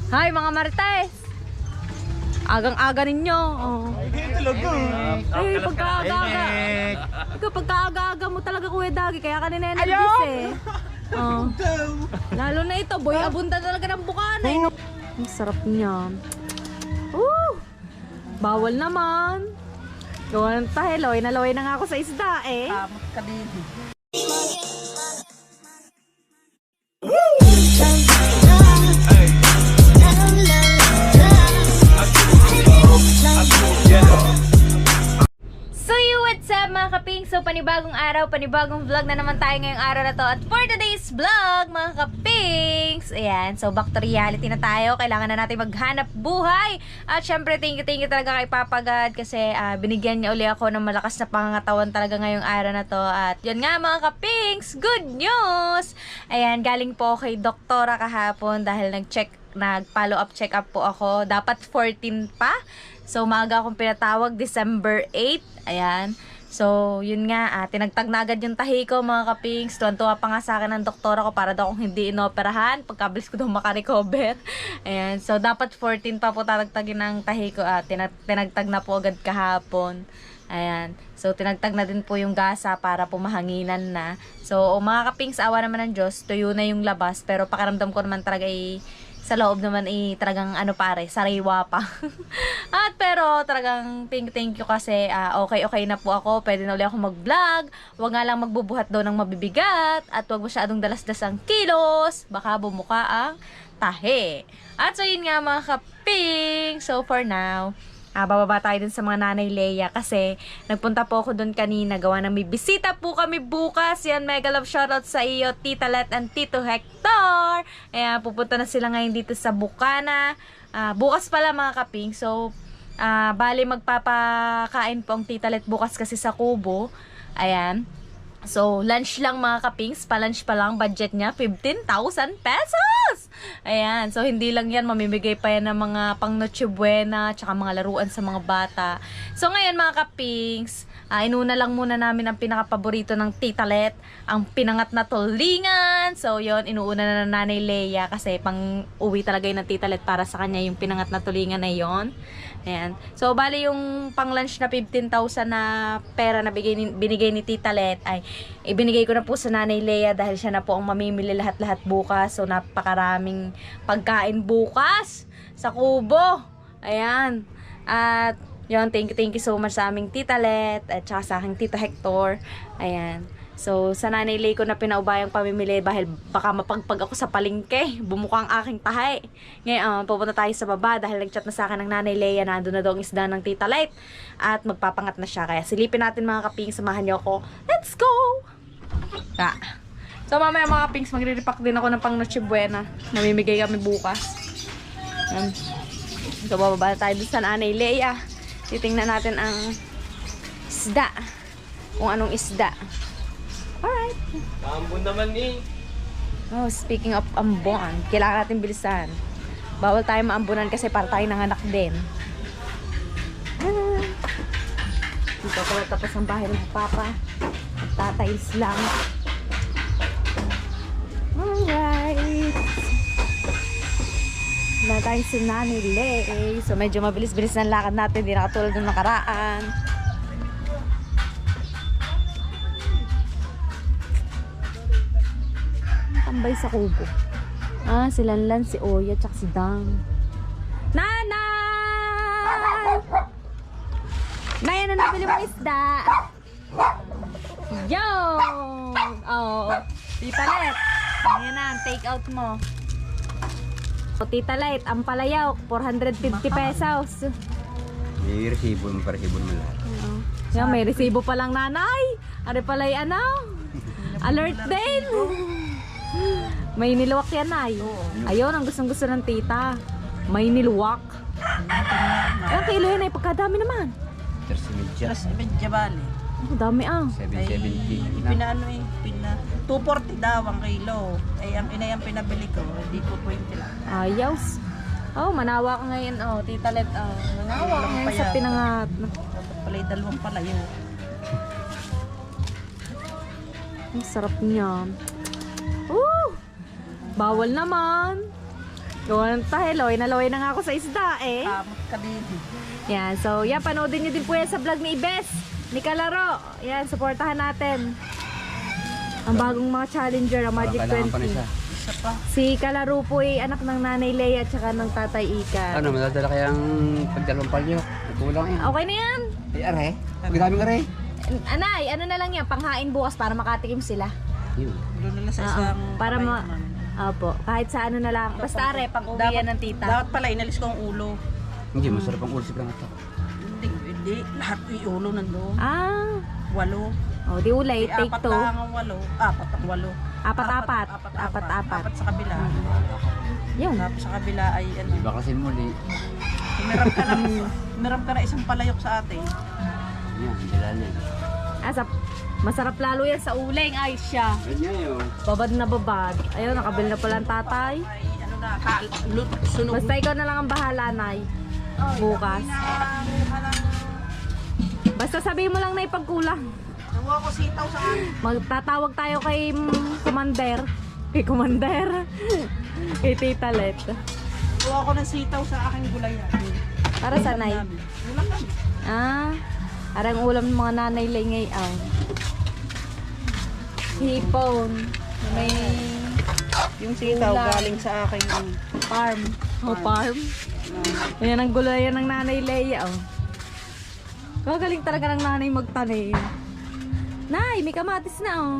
Hi mga Marites! Agang-aga ninyo. Oh. Ay, pagka-aga mo talaga Kuya Dagi. Kaya kanina nabis eh. Oh. Lalo na ito, boy, abunda talaga ng bukana eh. Ang sarap niya. Bawal naman. Gawa ng tahe, laway na nga ako sa isda eh. Kamot ka din. So what's up mga kaping? So panibagong araw, panibagong vlog na naman tayo ngayong araw na to. At for today's vlog mga kapings, ayan, so back to reality na tayo. Kailangan na natin maghanap buhay. At syempre thank you talaga kay Papa God kasi binigyan niya uli ako ng malakas na pangangatawan talaga ngayong araw na to. At yun nga mga kapings, good news! Ayan, galing po kay doktora kahapon dahil nag-follow up check up po ako. Dapat 14 pa. So, maaga akong pinatawag, December 8. Ayan. So, yun nga, tinagtag na agad yung tahi ko, mga kapings. Tuwan-tuwa pa nga sa akin ng doktora ko para daw akong hindi inoperahan. Pagkabilis ko daw makarecover. Ayan. So, dapat 14 pa po tatagtagin ng tahi ko. Tinagtag na po agad kahapon. Ayan. So, tinagtag na din po yung gasa para pumahanginan na. So, mga kapings, awa naman ng Diyos, tuyo na yung labas. Pero pakiramdam ko naman talaga sa loob naman talagang sariwa pa. At pero talagang thank you kasi okay na po ako. Pwede na ulit ako mag-vlog. Huwag nga lang magbubuhat daw ng mabibigat at huwag masyadong dalas-das ang kilos. Baka bumuka ang tahe. At so yun nga mga kaping. So for now, bababa tayo dun sa mga nanay Leia kasi nagpunta po ako dun kanina. Gawa na may bisita po kami bukas. Yan, mega love shoutout sa iyo, Tita Let and Tito Hector. Ayan, pupunta na sila ngayon dito sa Bukana. Bukas pala mga kaping. So, bali magpapakain po ang Tita Let bukas kasi sa Kubo. Ayan. So, lunch lang mga kapings. Pa-lunch pa lang. Budget niya, 15,000 pesos! Ayan. So, hindi lang yan. Mamimigay pa yan ng mga pang Noche Buena, tsaka mga laruan sa mga bata. So, ngayon mga kapings, inuna lang muna namin ang pinakapaborito ng Tita Let, ang pinangat na tulingan. So, yon inuuna na ng Nanay Leia kasi pang uwi talaga yun ng Tita Let para sa kanya yung pinangat na tulingan na yon. Ayan. So, bali yung pang lunch na 15,000 na pera na binigay ni Tita Let ay ibinigay ko na po sa Nanay Leia dahil siya na po ang mamimili lahat-lahat bukas. So, napakaraming pagkain bukas sa Kubo. Ayan. At, yun, thank you so much sa aming Tita Let at saka sa aking Tita Hector. Ayan. So, sa Nanay Leia ko na pinaubayang pamimili dahil baka mapagpag ako sa palengke. Bumuka ang aking tahay. Ngayon, pupunta tayo sa baba dahil nag-chat na sa akin ng Nanay Leia na andun na daw ang isda ng Tita Let. At magpapangat na siya. Kaya silipin natin mga kaping, samahan niyo ako. Let's go! So, mamaya mga kapings, magre-repack din ako ng pang Noche Buena. Namimigay kami bukas. Yan. So, bababa tayo doon sa Nanay Leia. Titingnan natin ang isda. Kung anong isda. Alright. Ambon naman eh. Oh, speaking of ambon, kailangan natin bilisan. Bawal tayo maambunan kasi para tayo nanganak din. Dito ko tapos ang bahay ng Papa. Tatiles lang. Alright. Wala tayong si Nanay Leia. So medyo mabilis-bilis ng lakad natin. Hindi na katulad ng nakaraan. Tambay sa Kubo. Si Lanlan, si Oya, tsaka si Dang. Nanay! Nay, ano nabili mo isda? Yo! Oh, Tita Let. Ayan na, take out mo. Tita Let, ang palayok, 450 pesos. May resibo mo lahat. Yan, may resibo pa lang nanay. Ari palay ano? Alert din. May niluwak yan ay. Ayun, ang gustong-gusto ng tita. May niluwak. Ilang kilo yan ay pagkadami naman. 3 bali. Oh, dami ah. 770. Pinaano 240 daw ang kilo. Ang inayang pinabili ko, hindi 220 lang. Ayaws. Oh, manawa ka ngayon. Oh, Tita Let. Oh, manawa ka ngayon sa pinangat. Dapat pala 2 palayo. Ang sarap niya. Bawal naman. Gawa ng tayo, laway na nga ako sa isda eh. Kamot ka din. Yan, so yan, panoodin nyo din po yan sa vlog ni Ibes, ni Kalaro. Yan, supportahan natin. Ang bagong mga challenger, ang Magic Kailangan pa na 20. isa. Isa pa. Si Kalaro po ay anak ng Nanay Leia at saka ng Tatay Ika. Ano, madadala kayang pagdalawang palyo. Kulang yan. Okay na yan. Ay, are. Magdaming are. Anay, ano na lang yan, panghain bukas para makatikim sila. Yun. Doon nila sa Oo, isang para kamay ma... naman. Opo, kahit sa ano na lang. Basta are, pang uwi yan ng tita. Dapat pala inalis ko ang ulo. Hindi, masarap ang ulisip lang ito. Hindi. Lahat yung ulo nandoon. Ah, 8. oh, di ulay, take Apat 2. lang ang 8. Apat ang 8. Apat-apat. Apat Apat-apat. sa kabila. Yun. Tapos sa kabila ay ano. Iba kasi muli. Meron ka na isang palayok sa atin. Yan, dalal yan. Asap, masarap lalo yan sa uling. Ay, siya. Ganyan yun. Babad na babad. Ayun, nakabili na pala ang tatay. Ay ano na, sunog. Basta ikaw na lang ang bahala, Nay. Bukas. Basta sabihin mo lang na ipagkulang. Nakuha ko sitaw sa akin. Magtatawag tayo kay Commander. Kay Commander. Kay Tita Let. Nakuha ko ng sitaw sa aking gulayan. Para sa Nay. Ulam lang. Ah, arang ulam ng mga nanay lay ngayon. Hipon. May Yung sitaw Ulam. galing sa aking farm. Oh, farm. Ayan ang gulayan ng nanay Leia. Oh. Kagaling talaga ng nanay magtanim. Nay, may kamatis na oh.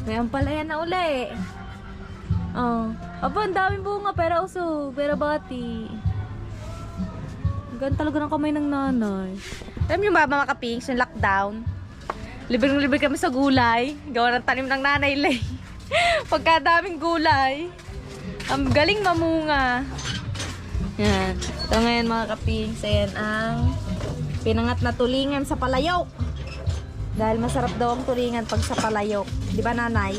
May ampalayan na uli. Oh. Aba, ang daming bunga, pero usog, pero bati. Ganda talaga ng kamay ng nanay. Alam niyo ba mga kapings, yung lockdown? Libre kami sa gulay. Gawa ng tanim ng nanay Lay. Pagkadaming gulay. Ang galing mamunga. Yan. Ito ngayon mga kapings, ayan ang pinangat na tulingan sa palayok. Dahil masarap daw ang tulingan pag sa palayok. Di ba nanay?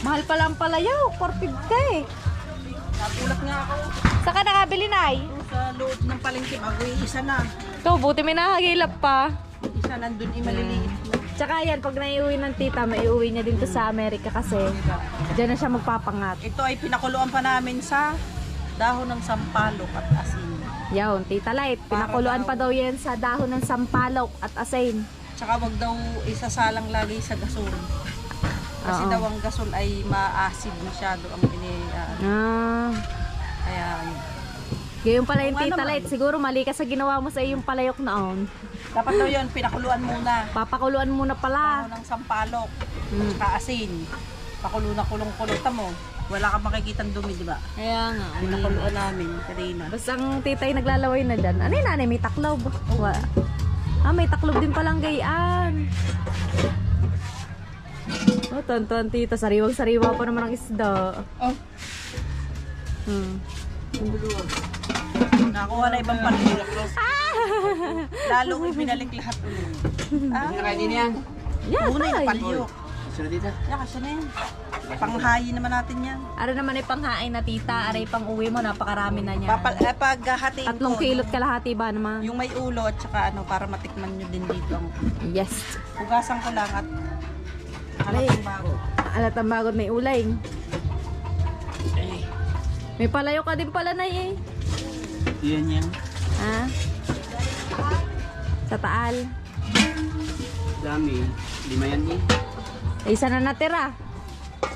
Mahal pala ang palayok, 450 eh. Nagulat nga ako. Saan ka nakabili, Nay? Sa loob ng palengke, bago isa na. Ito, buti may nakagilap pa. Isa nandun, maliliit na. Tsaka yan, pag naiuwi ng tita, maiuwi niya din to sa Amerika kasi dyan na siya magpapangat. Ito ay pinakuluan pa namin sa dahon ng sampalok at asin. Yawn, Tita Light, pinakuluan pa daw yan sa dahon ng sampalok at asin. Tsaka wag daw isasalang lagi sa gasol. Kasi Oo. daw ang gasol ay ma-acid masyado ang Ah, kaya yun. gayon pala yung Oo nga Tita naman. Light. Siguro mali ka sa ginawa mo sa iyong palayok noon. Dapat daw yun, pinakuluan muna. Papakuluan muna pala. Dahon ng sampalok, Mm. tsaka asin. Pakulo na kulong-kulong. Tamo, wala kang makikitang dumi, di ba? Kaya nga. Pinakuluan namin, kanina. Basta ang titay naglalaway na dyan. Ano yung nanay? May taklob? Ah, may taklob din palang gayaan. Oh, tonton tita. Sariwang-sariwa pa naman ang isda. Oh, Hmm. nakuha na ibang palilok. Lalo binalik lahat ulit. Hindi na kayo din yan. Yan, Muna yung tay. palyok. Sunod dito. Yan, kasi na yan. Panghayin naman natin yan. Ara naman ay panghain na tita. Ara ay pang uwi mo. Napakarami na niya. Paghahatiin 3 kilot kalahati ba naman? yung may ulo at saka ano, para matikman nyo din dito. Yes. Hugasan ko lang at halatang bago. Alatang bagod may ulay. May palayo ka din pala na eh. Yan yan. Ha? Sa taal. Dami. Lima yan eh. Isa na natira.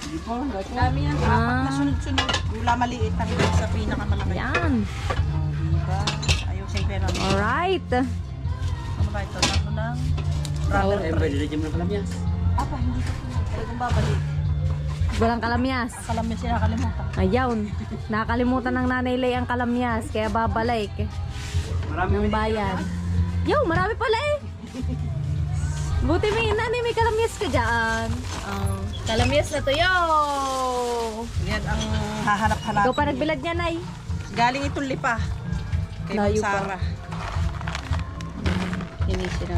Hindi po. Dami yan. Apat na sunod-sunod. Gula maliit hanggang sa pinakamalaki. Yan. Diba? Ayusin ko yan. Alright. Ano ba ito? Ano lang? Rubber Eh, pwede na dyan mo ng kalamyas. Apa, hindi ko. Talagang babalik. Walang kalamyas. Akalam niya siya nakalimutan. Ayaw. Nakakalimutan ng nanay Lay ang kalamyas. Kaya babalik Marami ng bayan. Yo, marami pala eh. Buti may nanay may kalamyas ka dyan. Oh, kalamyas na to yo. Yan ang hahanap-hanap. Ikaw pa nagbilad niya, Nay. Galing itong lipa. Kay Layo Ma'am pa. Sara. Hinisi na.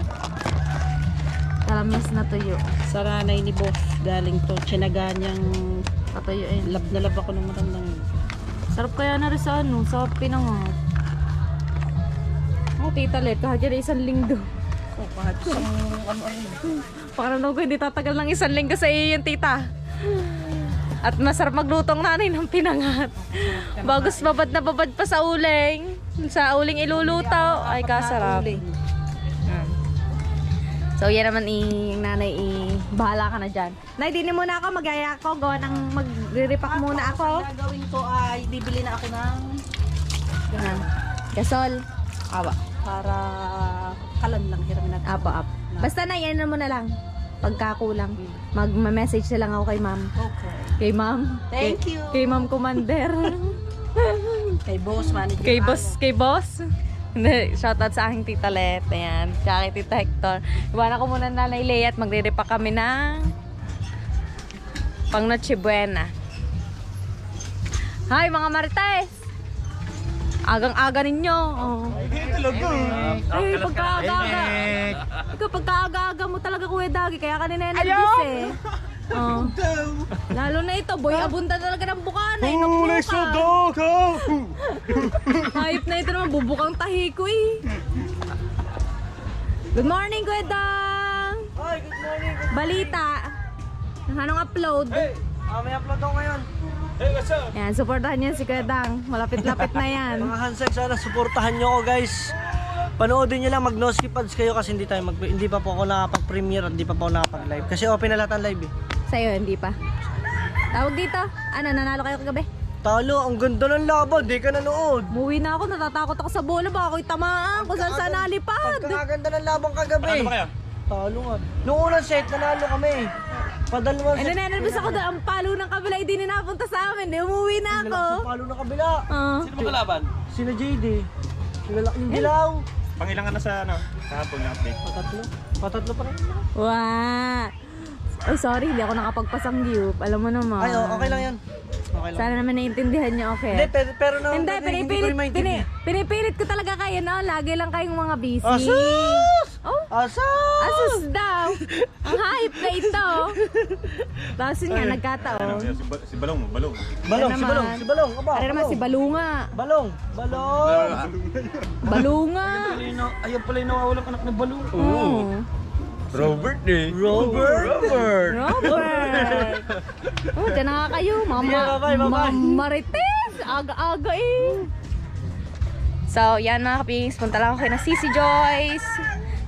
Kalamyas na tuyo. Sa nanay ni Boss. Galing to. Tsinaga niyang Patuyo eh. lab na lab ako ng matandang. Sarap kaya na rin sa ano, sa pinangat. Oh, Tita Let, kahit yan 1 linggo. Oh, kahit isang ano. Pakiramdam ko hindi tatagal ng 1 linggo sa iyo yung tita. At masarap maglutong nanay ng pinangat. Bagos babad na babad pa sa uling. Sa uling ilulutaw. Ay, kasarap. So, yan naman yung nanay, bahala ka na dyan. Nay, dinin muna ako, magaya ako, gawa ng magre-repack muna ako. Ang gagawin ko ay bibili na ako ng Yan. Gasol. Awa. para kalan lang, hiramin natin. Apo. Basta na, yan na muna lang. Pagkakulang. Mag-message na lang ako kay ma'am. Okay. Kay ma'am. Thank you. Kay ma'am Commander. Kay boss, manager. Kay boss. Hindi, shoutout sa aking tita Let. Ayan. Tsaka kay tita Hector. Iwanan ko muna na Nanay Lea at magre-repack kami ng pang Noche Buena. Hi mga Marites! Agang-aga ninyo. Oh. Ay, pagka-aga-aga. Ikaw, pagka-aga-aga mo talaga Kuya Dagi. Kaya kanina nervous eh. Oh. Lalo na ito, boy, abunta talaga ng bukana. Hayop na ito naman, bubukang tahi ko eh. Good morning, Kuya Dang! Hi, good morning. Balita. Anong upload? Hey, may upload ako ngayon. Hey, what's up? Yan, supportahan niyan si Kuya Dang. Malapit-lapit na yan. Mga Hansek, sana suportahan nyo ako guys. Panoodin nyo lang, mag no skip ads kayo kasi hindi pa po ako nakapag-premiere at hindi pa po ako nakapag-live. Kasi open na lahat ang live eh. Sa'yo, hindi pa. Tawag dito. Ano, nanalo kayo kagabi? Talo, ang ganda ng laban, di ka nanood. Muwi na ako, natatakot ako sa bola. Baka ako'y tamaan kung saan saan nalipad. Pagkakaganda ng laban kagabi. Ano ba kayo? Talo nga. Noong unang set, nanalo kami. Padalawang Ay, set. nananalbas ako doon. Ang palo ng kabila, hindi ninapunta sa amin. Di, umuwi na ako. Nilak sa palo na kabila. Sino ba kalaban? Sina JD. Nilalak yung dilaw. Pangilangan na sa ano, kahapon na update. Patatlo pa rin. Wow. Ay, sorry, hindi ako nakapagpasangyup. Alam mo naman. Ay, okay lang yan. Okay lang. Sana naman naiintindihan niyo, Hindi, okay? pero na. Hindi, ko rin maintindihan. pinipilit ko talaga kayo, no? Lagi lang kayong mga busy. Asus! Oh, Asus! asus daw. Ang hype na ito. Tapos yun nga, nagkataon. Ano, si Balong, Balong. Balong, Ano si Balong, naman? si Balong. Aba, Ano naman si Balunga. Balong, Balong. Balunga. Ayaw pala yung nawawalang anak na Balong. Oh. Robert eh. Robert. Robert. Oh, dyan na nga kayo. Yeah, bye-bye. Mga marites. Aga-aga eh. So, yan mga kapings. Punta lang ako kay na Sisi Joyce.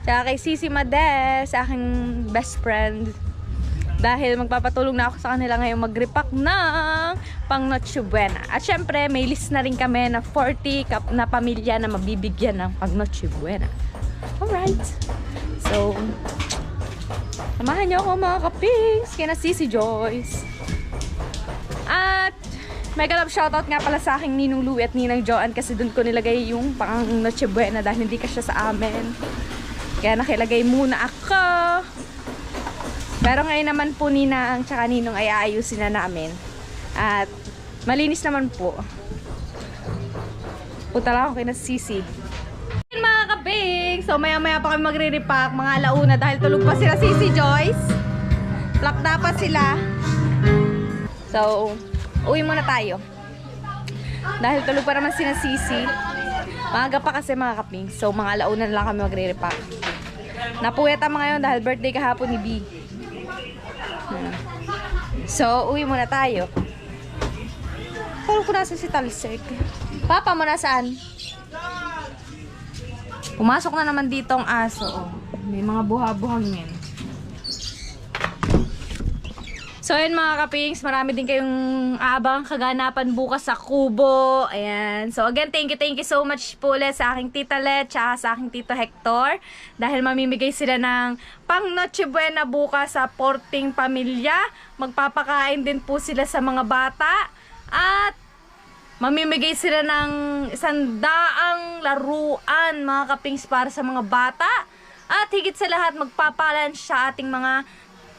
Tsaka kay Sisi Mades, aking best friend. Dahil magpapatulong na ako sa kanila ngayong mag-repack ng pang Noche Buena. At syempre, may list na rin kami na 40 na pamilya na mabibigyan ng pang Noche Buena. Alright. So, samahan niyo ako mga kapings kina Sisi Joyce. At may galap shoutout nga pala sa aking Ninong Louie at Ninang Joanne kasi dun ko nilagay yung pang Noche Buena dahil hindi ka siya sa amin. Kaya nakilagay muna ako. Pero ngayon naman po Ninang tsaka Ninong ay aayusin na namin. At malinis naman po. Punta lang ako kina Sisi. Mga kabing! So maya-maya pa kami magre-repack mga alauna dahil tulog pa sila Sisi Joyce. Plak na pa sila. So, uwi muna tayo. Dahil tulog pa naman sila Sisi. Maaga pa kasi mga kaping. So mga alauna na lang kami magre-repack. Napuyat ang mga yun dahil birthday kahapon ni B. So, uwi muna tayo. Paano ko nasa si Talsek? Papa mo nasaan? Pumasok na naman dito ang aso. Oh. May mga buha-buhang yan. So ayun mga kapings, marami din kayong aabang kaganapan bukas sa Kubo. Ayan. So again, thank you so much po ulit sa aking Tita Let tsaka sa aking Tito Hector. Dahil mamimigay sila ng pang Noche Buena bukas sa Porting Pamilya. Magpapakain din po sila sa mga bata. At mamimigay sila ng 100 laruan mga kapings para sa mga bata. At higit sa lahat, magpapalan siya ating mga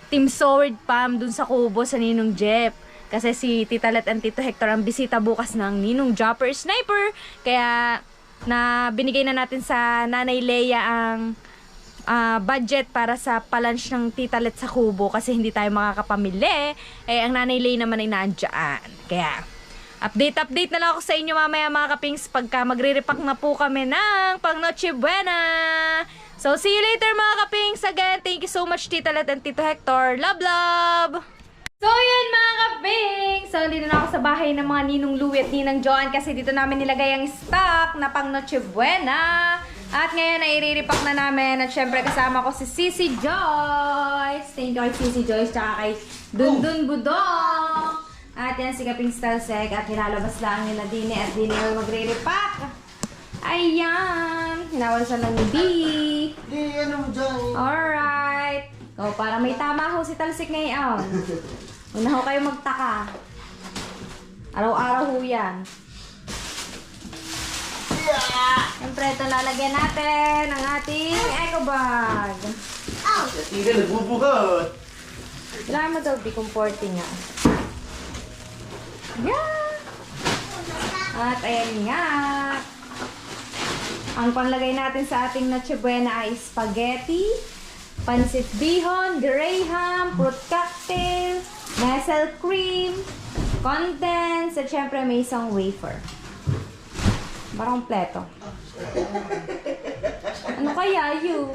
Team Sword Pam dun sa Kubo sa Ninong Jeff. Kasi si Tita Let and Tito Hector ang bisita bukas ng Ninong Jopper Sniper. Kaya na binigay na natin sa Nanay Lea ang budget para sa palunch ng Tita Let sa Kubo kasi hindi tayo makakapamili. Eh, ang Nanay Lea naman ay naandyan. Kaya update na lang ako sa inyo mamaya mga kapings pagka magre-repack na po kami ng pang Noche Buena. So, see you later mga kapings. Again, thank you so much Tita Let and Tito Hector. Love, love! So yun mga kaping! So dito na ako sa bahay ng mga Ninong Louie at Ninang Joan kasi dito namin nilagay ang stock na pang Noche Buena. At ngayon ay iriripak na namin at syempre kasama ko si Sisi Joyce. Thank you kay Sisi Joyce tsaka kay Dundun Budong. At yan si Kaping Stalsek at nilalabas lang nila Dini at Dini ay magre-repack. Ayan! Hinawasan lang ni B. Di, ano mo dyan? Alright. O, para may tama ho si Talsik ngayon. Una ho kayo magtaka. Araw-araw ho yan. Siyempre, ito lalagyan natin ang ating eco bag. Hindi ka nagbubuhat. Kailangan mo daw, B-comforting nga. Yeah! At ayan nga. Ang panlagay natin sa ating Noche Buena ay spaghetti, pansit bihon, graham, fruit cocktail, nestle cream, condensed, at syempre may isang wafer. Parang kompleto. Ano kaya yun?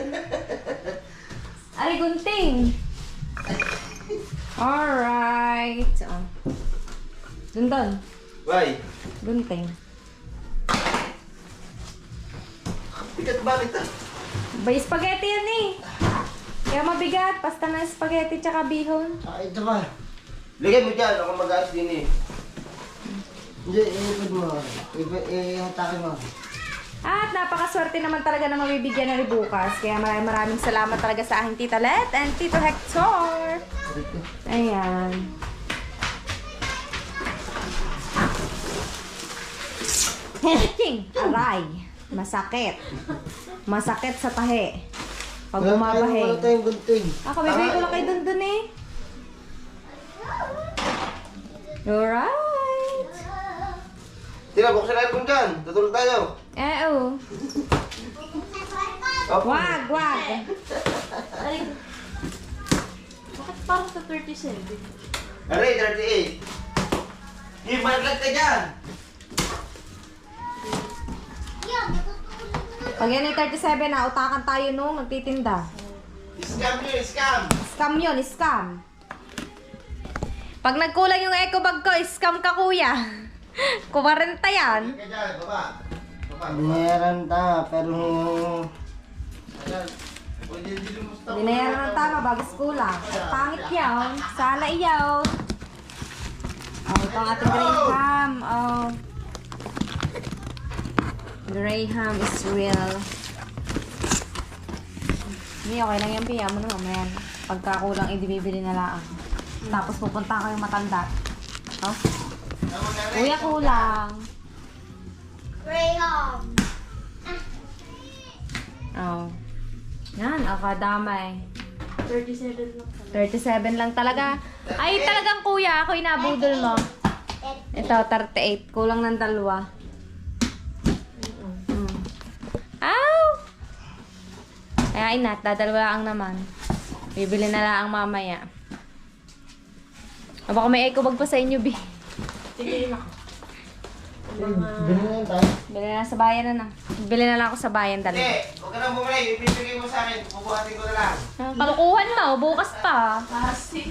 Ay, gunting. Alright. Dundon. Why? Gunting. Bigat bakit ah? Bay, spaghetti yan eh. Kaya mabigat. Pasta na spaghetti tsaka bihon. Ay, ito ba? Ligay mo dyan, ako mag-aas din eh. Hindi, iipid mo. Ihatakin mo. At napakaswerte naman talaga na mabibigyan na rin bukas. Kaya maraming salamat talaga sa aking Tita Let and Tito Hector. Ayan. Aray. Masakit. Masakit sa tahe. Pag bumabahe. Wala tayong gunting. Ako, bibigay ko lang kay Dundun eh. Alright. Tira, buksan natin kung dyan. Tutulog tayo. Oo. Wag, wag. Bakit parang sa 37? Aray, 38. Yung malaglag ka dyan. Pag yan ay 37 na, utakan tayo nung nagtitinda. Scam yun, scam. Scam yun, scam. Pag nagkulang yung eco bag ko, scam ka kuya. 40 yan. Ka dyan, baba. Baba. Binayaran ta, pero... Ayan. Pwede din lumusta. Binayaran ng tama, bagis kulang. Pangit yaw, sala iyaw. Oh, ito ang ating Graham. Oh. Graham is real. Hindi, okay lang yan, piya mo na mamaya. Pagkakulang, bibili na lang. Tapos pupunta kayong matanda. Oh. Kuya, kulang. Graham. Oh. Yan, akadamay. 37 lang. 37 lang talaga. Ay, talagang kuya, ako inabudol mo. Ito, 38. Kulang ng dalawa. Ow! Kaya inat, dadalawa ang naman. Bibili na lang ang mamaya. O baka may eco bag pa sa inyo, Bi. Sige na. Bili na yan tayo. Bili na sa bayan na na. Bili na lang ako sa bayan Hindi, dalawa. huwag ka nang bumalik. Ibibigay mo sa akin. Bubuhatin ko na lang. Kalukuhan mo, bukas pa. Kasi.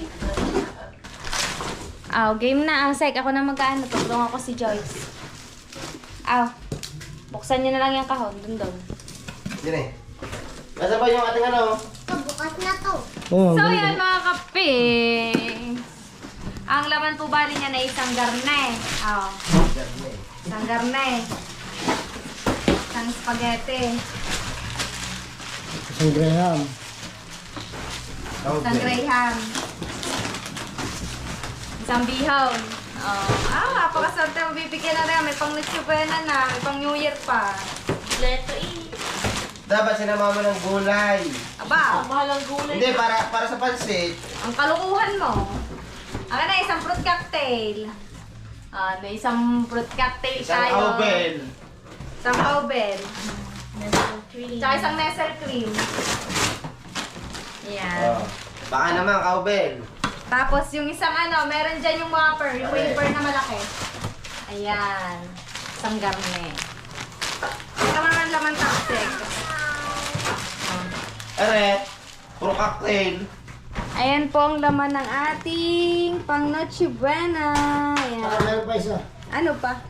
Aw, game na. Sek, ako na magkaano. Tulong ako si Joyce. Aw, buksan niyo na lang yung kahon. Dun. Yan eh. Nasa ba yung ating ano? Bukas na to. Oh, So yan mga kaping. Ang laman po ba niya na isang garne. Oh. Isang garne. Isang spaghetti. Isang Graham. Isang graham. Isang bihon. Oh. Napakasarte mo bibigyan na rin. May pang Noche Buena na. May pang New Year pa. Leto eh. Dapat sinama mo ng gulay. Aba, Mahal ang gulay. Hindi, para sa pansit. ang kalukuhan mo. Ang na, isang fruit cocktail. May isang fruit cocktail Isang tayo. cowbell. Isang cowbell. Nestle cream. Tsaka isang Nestle cream. Yan. Oh. Baka naman, cowbell. Tapos yung isang meron dyan yung wafer. Yung wafer na malaki. Ayan. Isang garne. Ito naman laman tapsik. Ere, puro cocktail. Ayan po ang laman ng ating pang Noche Buena. Ayan. Meron pa isa. Ano pa?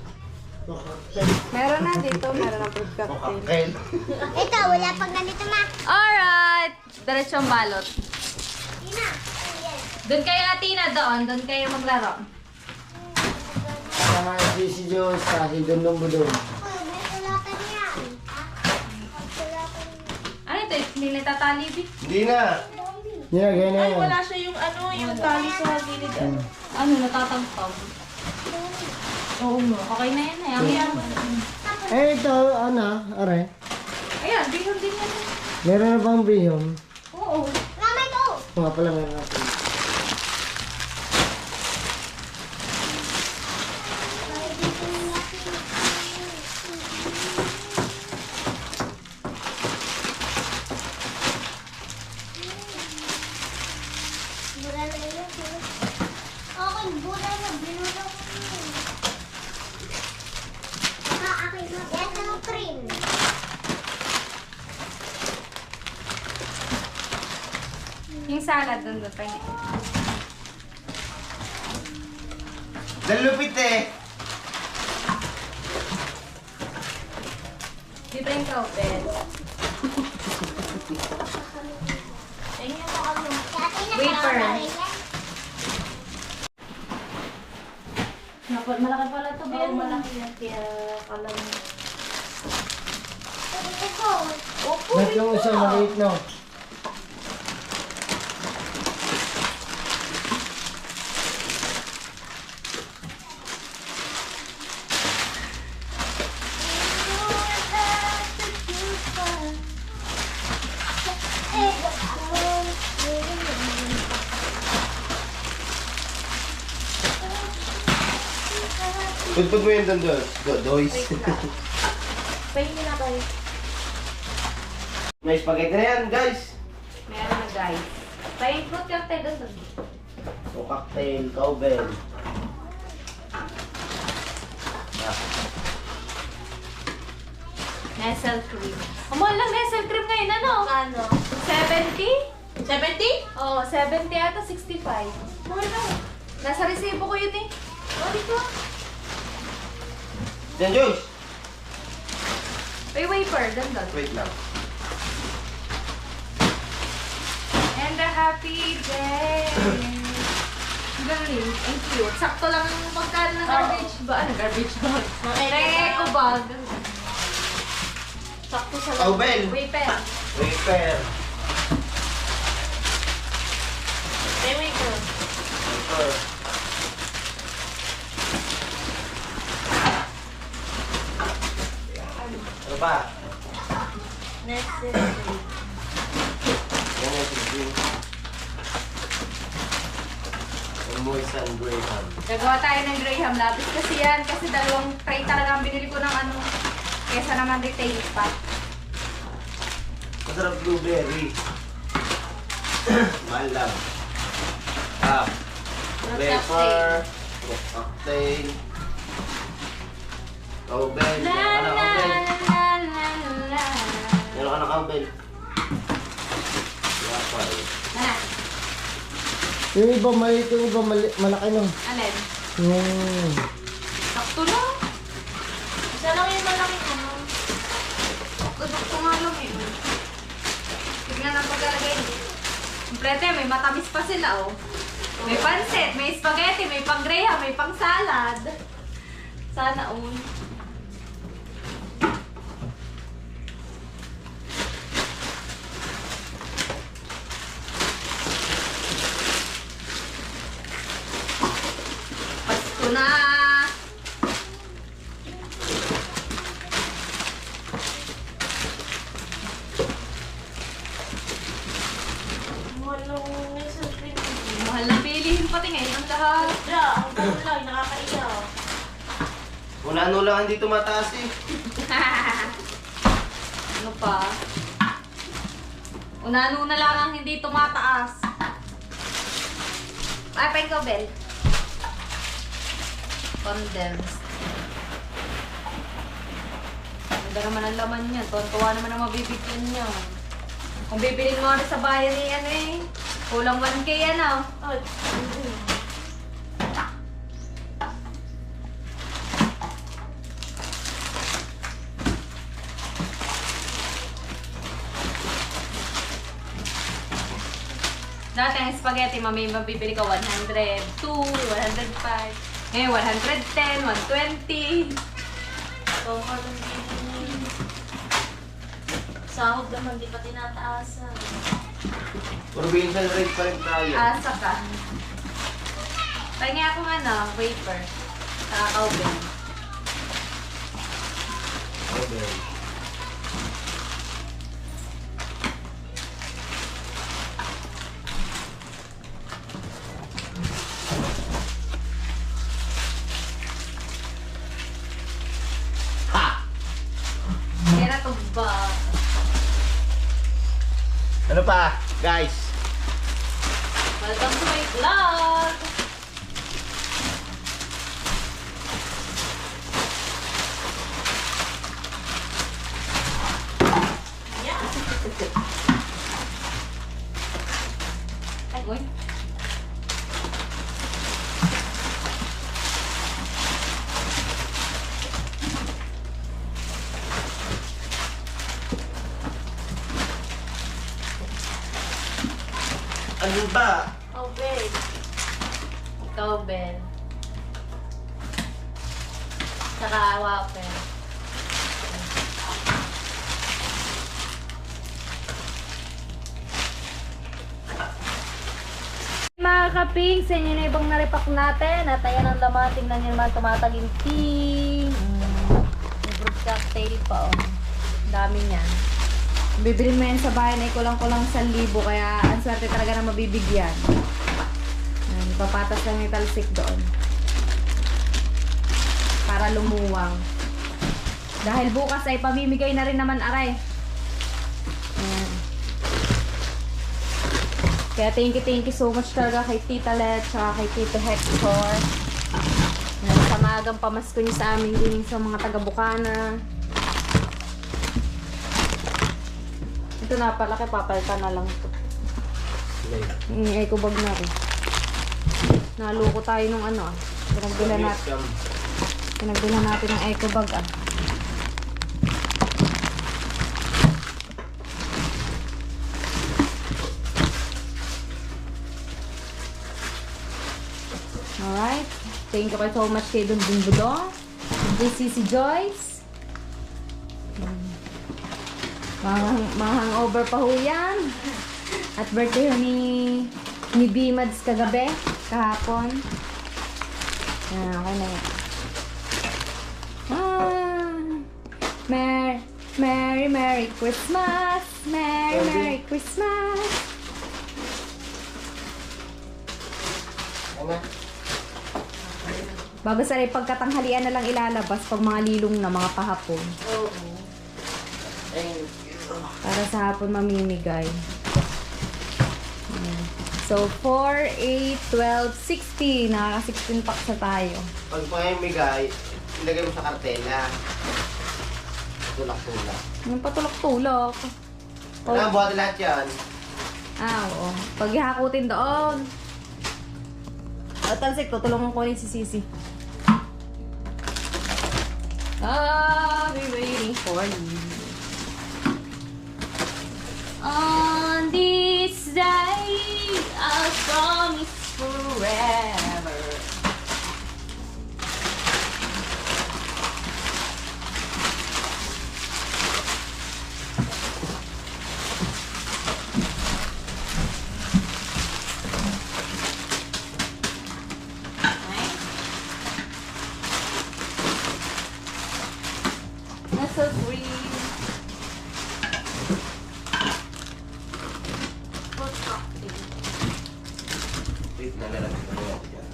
Meron na dito. Meron na fruit cocktail. Cocktail. Ito, wala pang ganito ma. Alright! Diretsong balot. Tina. Doon kayo Atina doon. Doon kayo maglaro. Sama si Diyos, kasi doon nung budong. Oh, may sulatan yan. Sulatan. Ano ito? Hindi natatalibit. Hindi na. Yeah, ganyan. Ay, wala siya yung ano, yung tali sa gilid. Ano? Natatagtag. Oo nga. Okay na yan. Ayan. Eh, ito, ano, are. Ayan. Bihon din yan. Meron na bang bihon? Oo. Mama, ito. Mga pala meron natin. Mura na yun. Okay, mura na. Binura ko yun. Saka akin na. Yan ang cream. Yung salad doon doon. Pwede. Dalupit eh. Dito yung kaupel. Wafer. Malaki pala ito. Oo, malaki yan. Kaya alam mo. Ito. Ba't yung isa maliit, no? Pudpud mo yun doon doon. Dois. Pahingin na kayo. May spaghetti na yan, guys. Meron na guys. Pahingin fruit cocktail doon doon. O cocktail, cowbell. Nestle cream. Mahal lang Nestle cream ngayon, ano? Ano? 70? 70? Oo, 70 ata 65. Mahal na. Nasa resibo ko yun eh. Oh, dito. Yan, Joyce. May wafer, doon doon. Wait lang. And a happy day. Galing, ang cute. Sakto lang ang pagkaan ng garbage ba? Ano, garbage bag? Eco bag. Sakto sa lang. Cowbell. Wafer. Wafer. May wafer. Wafer. Ano pa? Nestle. Yan yung drink. Moist and Graham. Gagawa tayo ng Graham Labis kasi yan. Kasi dalawang tray talaga ang binili ko ng ano. Kesa naman retail pa. Masarap blueberry. Mahal lang. Fruit Wafer. Fruit cocktail. Cowbell. La Meron ka la na cowbell. la la la. Meron ka na cowbell. Waffle. Ano? Yung iba maliit, yung iba malaki, no? Alin? Yung... Sakto lang. Isa lang yung malaking ano. Sakto nga lang eh. Tignan ang pagkalagay. Komplete, may matamis pa sila oh. May pansit, may spaghetti, may pang Graham, may pang salad. Sana all. Pasko na! Mahal na bilihin pati ngayon ang lahat. Ang kulay, nakakaiya. Una-ano lang hindi tumataas eh. Ano pa? Una-ano na lang ang hindi tumataas. Ay, pa ikaw, Bel. Condensed. Ganda naman ang laman niya. Tuwan-tuwa naman ang mabibigyan niya. Kung bibilin mo ano sa bayan ni ano eh. Kulang 1K yan oh. Dati ang spaghetti, mami, mabibili ka 100, 2, 105. Ngayon, 110, 120. Sahod naman, di pa tinataasan. Provincial rate pa rin tayo. Asa ka. Pahingi akong wafer. Kakauben. Okay. Kaya na to ba? Ano pa, guys? Welcome to my vlog! Ay, uy. Ano ba? Oh, babe. Ikaw, Ben. Saka wafer. Mga kaping, sa inyo na ibang naripak natin. At ayan ang laman. Tingnan nyo naman tumataginting. May fruit cocktail pa, oh. Ang dami niyan. Bibilin mo yan sa bayan ay kulang-kulang 1,000. Kaya ang swerte talaga na mabibigyan. Ayan, papatas lang yung talsik doon. Para lumuwang. Dahil bukas ay pamimigay na rin naman aray. Ayan. Kaya thank you so much talaga kay Tita Let at kay Tito Hector. Ayan, sa maagang pamasko niyo sa amin din sa mga taga-Bukana. Ito napalaki, papalitan na lang ito. Eco bag na rin. Naluko tayo nung pinagbilan natin ng eco bag Alright. Thank you so much kay Dun Budong. JCC Joyce. Mahang-over pa ho yan. At birthday ho ni B-Mads kagabi, kahapon. Okay na yan. Merry Christmas! Merry Christmas! Ano? Bago sa pagkatanghalian na lang ilalabas pag mga lilong na mga pahapon. Oo. Para sa hapon mamimigay. Ayan. So, 4, 8, 12, 16. Nakaka-16 packs na tayo. Pag pamimigay, ilagay mo sa kartela. Tulak-tulak. Yung patulak-tulak. Ano, buhat lahat yan. Oo. Pag ihakutin doon. Talsik, tutulungan ko rin si Sisi. I'll be waiting for you. On this day, I'll promise forever. Nasa free. Wait, nalalagay ko yan.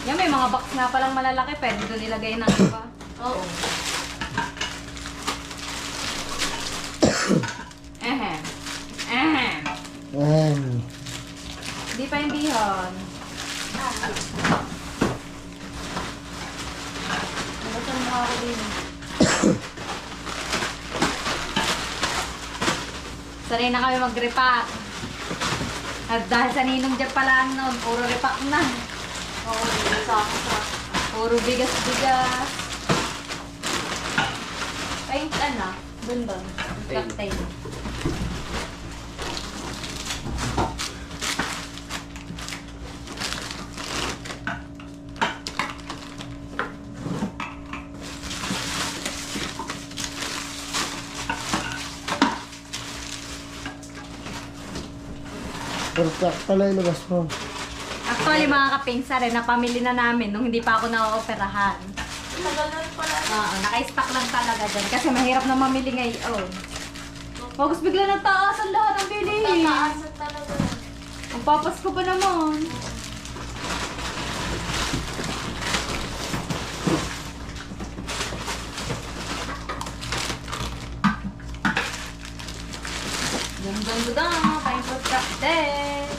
Yan, may mga box nga palang malalaki. Pwede doon ilagay ng iba. Oo. Ehem. Ehem. Hindi pa yung bihon. Nabasal mo ako din. Sa sanay na kami mag-repack. At dahil sa ninong dyan pala noon, puro repack na. Oo, puro bigas-bigas. Paint ano? Dun. Cocktail. Perfect pala ilabas mo. Actually, mga kapingsa rin, napamili na namin nung hindi pa ako na-operahan. Oo, naka-stock lang talaga dyan. Kasi mahirap na mamili ngayon. August bigla nagtaas ang lahat ng bilihin. Tataas na talaga. Ang papasko pa naman. Dang, paint constructed.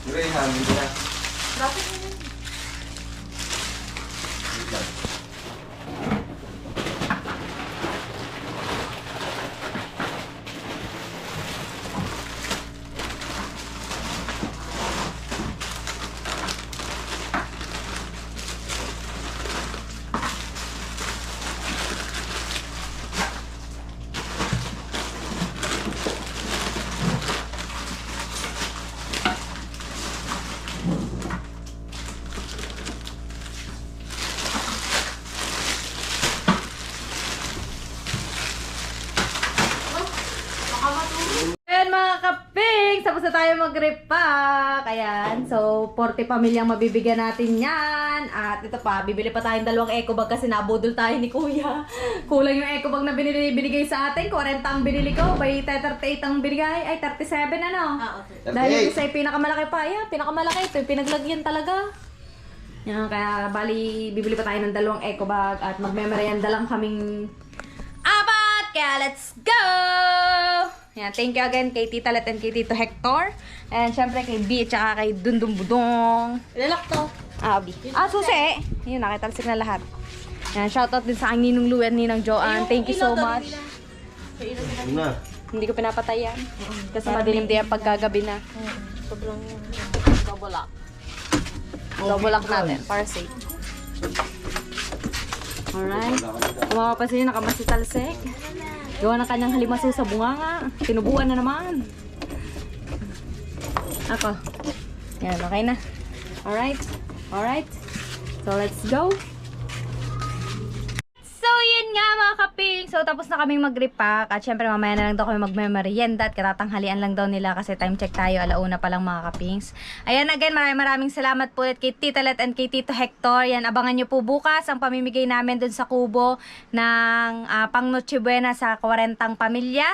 Graham, hindi na. Ayan mga kaping, tapos na tayo mag-repack. Ayan, so 40 pamilyang mabibigyan natin yan. At ito pa, bibili pa tayong 2 eco bag kasi nabudol tayo ni Kuya. Kulang yung eco bag na binigay sa atin. 40 ang binili ko, by 38 ang binigay. Ay, 37 ano? Okay. Dahil yung isa ay pinakamalaki pa. Ayan, pinakamalaki ito. Yung pinaglagyan talaga. Yan, kaya bali, bibili pa tayo ng 2 eco bag at magmemeryenda lang kaming apat. Kaya let's go! Yan, thank you again kay Tita Let and kay Tito Hector. And syempre kay B at saka kay Dundum Budong. Ilalak to. B. Susi. Yun, nakitalsik na lahat. Yan, shoutout din sa aking Ninong Lou and Ninang Joanne. Thank you so much. Yun na. Hindi ko pinapatay yan. Kasi madilim din yan pagkagabi na. Sobrang double lock. Double lock natin para safe. Alright. Kung mapapansin nyo, nakamasi talsik. Gawa ng kanyang halimaso sa bunganga. Tinubuan na naman. Ako. Yan, okay na. Alright. Alright. So, let's go. So, yun nga mga kaping. So, tapos na kaming mag-repack. At syempre, mamaya na lang daw kami magme-merienda. At katatanghalian lang daw nila kasi time check tayo. Alauna pa lang mga kapings. Ayan, again, maraming salamat po ulit kay Tita Let and kay Tito Hector. Yan, abangan nyo po bukas ang pamimigay namin dun sa kubo ng pang Noche Buena sa 40 pamilya.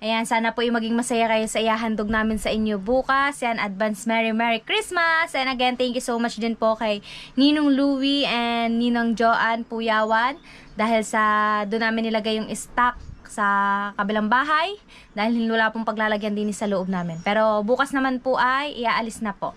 Ayan, sana po yung maging masaya kayo sa ihahandog namin sa inyo bukas. Yan, advance Merry Christmas. And again, thank you so much din po kay Ninong Louie and Ninang Joanne Puyawan. Dahil sa doon namin nilagay yung stock sa kabilang bahay. Dahil wala pong paglalagyan din sa loob namin. Pero bukas naman po ay iaalis na po.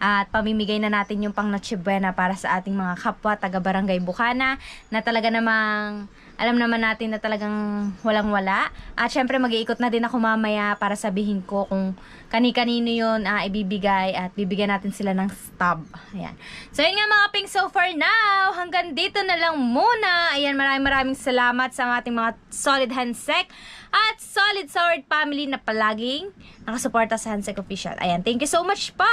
At pamimigay na natin yung pang Noche Buena para sa ating mga kapwa taga Barangay Bukana. Na talaga namang alam naman natin na talagang walang-wala. At syempre mag-iikot na din ako mamaya para sabihin ko kung kani-kanino yun ibibigay at bibigyan natin sila ng stub. Ayan. So yun nga mga ping, so for now, hanggang dito na lang muna. Ayan, maraming salamat sa ating mga solid handshake at solid Sword family na palaging nakasuporta sa Handshake Official. Ayan, thank you so much po!